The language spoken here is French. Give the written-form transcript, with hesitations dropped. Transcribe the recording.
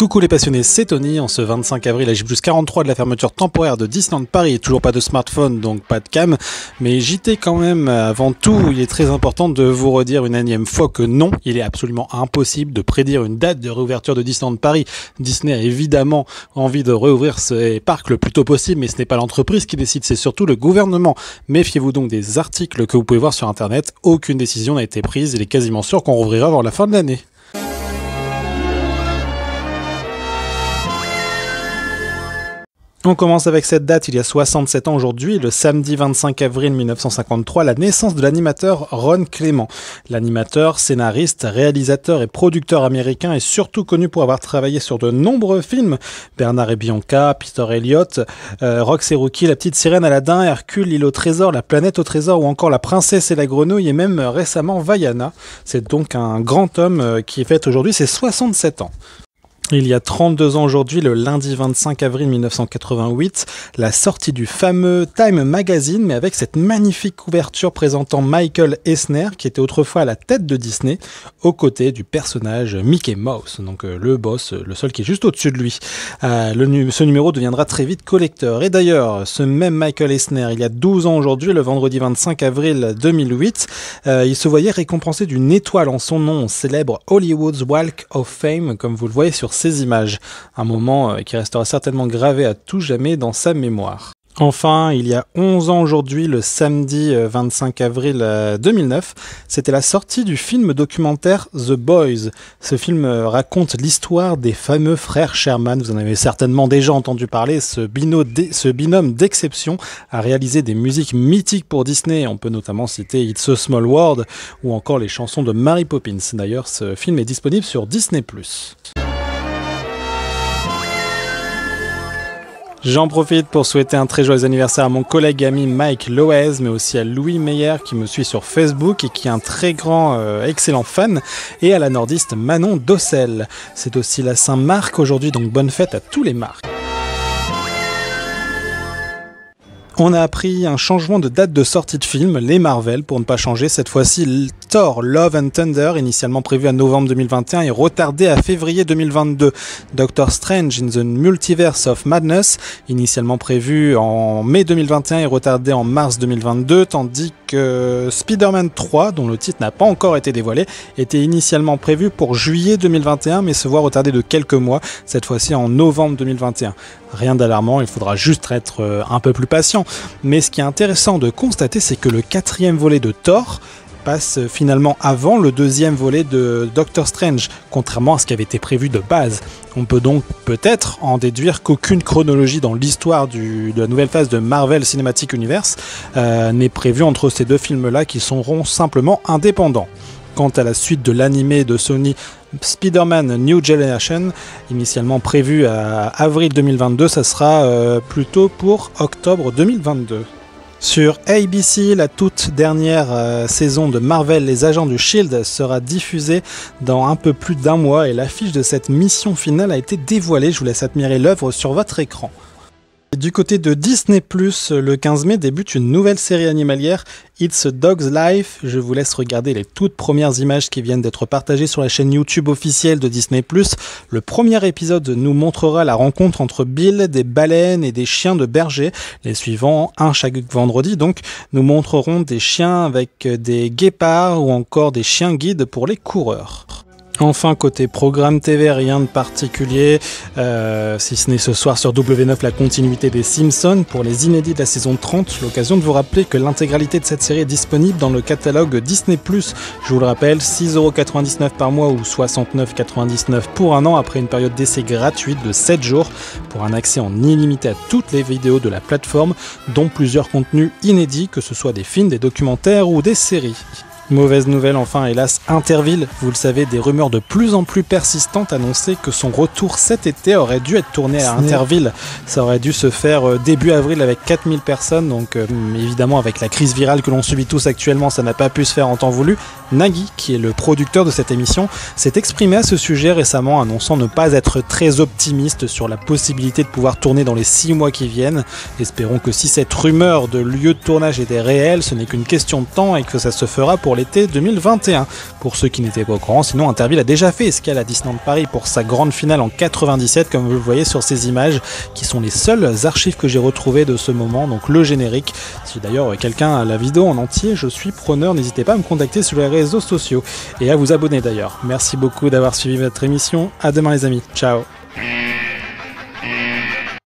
Coucou les passionnés, c'est Tony. En ce 25 avril, à J+43 de la fermeture temporaire de Disneyland Paris, toujours pas de smartphone, donc pas de cam, mais JT quand même. Avant tout, il est très important de vous redire une énième fois que non, il est absolument impossible de prédire une date de réouverture de Disneyland Paris. Disney a évidemment envie de réouvrir ses parcs le plus tôt possible, mais ce n'est pas l'entreprise qui décide, c'est surtout le gouvernement. Méfiez-vous donc des articles que vous pouvez voir sur internet, aucune décision n'a été prise, il est quasiment sûr qu'on rouvrira avant la fin de l'année. On commence avec cette date, il y a 67 ans aujourd'hui, le samedi 25 avril 1953, la naissance de l'animateur Ron Clement. L'animateur, scénariste, réalisateur et producteur américain est surtout connu pour avoir travaillé sur de nombreux films. Bernard et Bianca, Peter Elliott, Rox et Rookie, La Petite Sirène, Aladdin, Hercule, L'île au trésor, La planète au trésor ou encore La princesse et la grenouille et même récemment Vaiana. C'est donc un grand homme qui fête aujourd'hui ses 67 ans. Il y a 32 ans aujourd'hui, le lundi 25 avril 1988, la sortie du fameux Time Magazine, mais avec cette magnifique couverture présentant Michael Eisner, qui était autrefois à la tête de Disney, aux côtés du personnage Mickey Mouse, donc le boss, le seul qui est juste au-dessus de lui. Ce numéro deviendra très vite collector. Et d'ailleurs, ce même Michael Eisner, il y a 12 ans aujourd'hui, le vendredi 25 avril 2008, il se voyait récompensé d'une étoile en son nom, célèbre Hollywood's Walk of Fame, comme vous le voyez sur ces images. Un moment qui restera certainement gravé à tout jamais dans sa mémoire. Enfin, il y a 11 ans aujourd'hui, le samedi 25 avril 2009, c'était la sortie du film documentaire The Boys. Ce film raconte l'histoire des fameux frères Sherman. Vous en avez certainement déjà entendu parler. Ce binôme d'exception a réalisé des musiques mythiques pour Disney. On peut notamment citer It's a Small World ou encore les chansons de Mary Poppins. D'ailleurs, ce film est disponible sur Disney+. J'en profite pour souhaiter un très joyeux anniversaire à mon collègue et ami Mike Loez, mais aussi à Louis Meyer qui me suit sur Facebook et qui est un très grand, excellent fan, et à la nordiste Manon Dossel. C'est aussi la Saint-Marc aujourd'hui, donc bonne fête à tous les Marcs. On a appris un changement de date de sortie de film, les Marvel, pour ne pas changer. Cette fois-ci, Thor Love and Thunder, initialement prévu à novembre 2021, est retardé à février 2022. Doctor Strange in the Multiverse of Madness, initialement prévu en mai 2021, est retardé en mars 2022, tandis que Spider-Man 3, dont le titre n'a pas encore été dévoilé, était initialement prévu pour juillet 2021, mais se voit retardé de quelques mois, cette fois-ci en novembre 2021. Rien d'alarmant, il faudra juste être un peu plus patient. Mais ce qui est intéressant de constater, c'est que le 4e volet de Thor passe finalement avant le 2e volet de Doctor Strange, contrairement à ce qui avait été prévu de base. On peut donc peut-être en déduire qu'aucune chronologie dans l'histoire de la nouvelle phase de Marvel Cinematic Universe n'est prévue entre ces deux films-là qui seront simplement indépendants. Quant à la suite de l'animé de Sony Spider-Man New Generation, initialement prévu à avril 2022, ça sera plutôt pour octobre 2022. Sur ABC, la toute dernière saison de Marvel, Les Agents du Shield, sera diffusée dans un peu plus d'un mois et l'affiche de cette mission finale a été dévoilée. Je vous laisse admirer l'œuvre sur votre écran. Du côté de Disney+, le 15 mai débute une nouvelle série animalière, It's a Dog's Life. Je vous laisse regarder les toutes premières images qui viennent d'être partagées sur la chaîne YouTube officielle de Disney+. Le premier épisode nous montrera la rencontre entre Bill, des baleines et des chiens de berger. Les suivants, un chaque vendredi, donc, nous montreront des chiens avec des guépards ou encore des chiens guides pour les coureurs. Enfin, côté programme TV, rien de particulier, si ce n'est ce soir sur W9 la continuité des Simpsons pour les inédits de la saison 30. L'occasion de vous rappeler que l'intégralité de cette série est disponible dans le catalogue Disney+. Je vous le rappelle, 6,99€ par mois ou 69,99€ pour un an après une période d'essai gratuite de 7 jours pour un accès en illimité à toutes les vidéos de la plateforme, dont plusieurs contenus inédits, que ce soit des films, des documentaires ou des séries. Mauvaise nouvelle enfin, hélas, Interville, vous le savez, des rumeurs de plus en plus persistantes annonçaient que son retour cet été aurait dû être tourné à Interville. Ça aurait dû se faire début avril avec 4000 personnes, donc évidemment avec la crise virale que l'on subit tous actuellement, ça n'a pas pu se faire en temps voulu. Nagui, qui est le producteur de cette émission, s'est exprimé à ce sujet récemment, annonçant ne pas être très optimiste sur la possibilité de pouvoir tourner dans les 6 mois qui viennent. Espérons que si cette rumeur de lieu de tournage était réelle, ce n'est qu'une question de temps et que ça se fera pour les l'été 2021. Pour ceux qui n'étaient pas au courant, sinon Interville a déjà fait escale à Disneyland Paris pour sa grande finale en 97, comme vous le voyez sur ces images, qui sont les seules archives que j'ai retrouvées de ce moment, donc le générique. Si d'ailleurs quelqu'un a la vidéo en entier, je suis preneur, n'hésitez pas à me contacter sur les réseaux sociaux et à vous abonner d'ailleurs. Merci beaucoup d'avoir suivi votre émission, à demain les amis, ciao.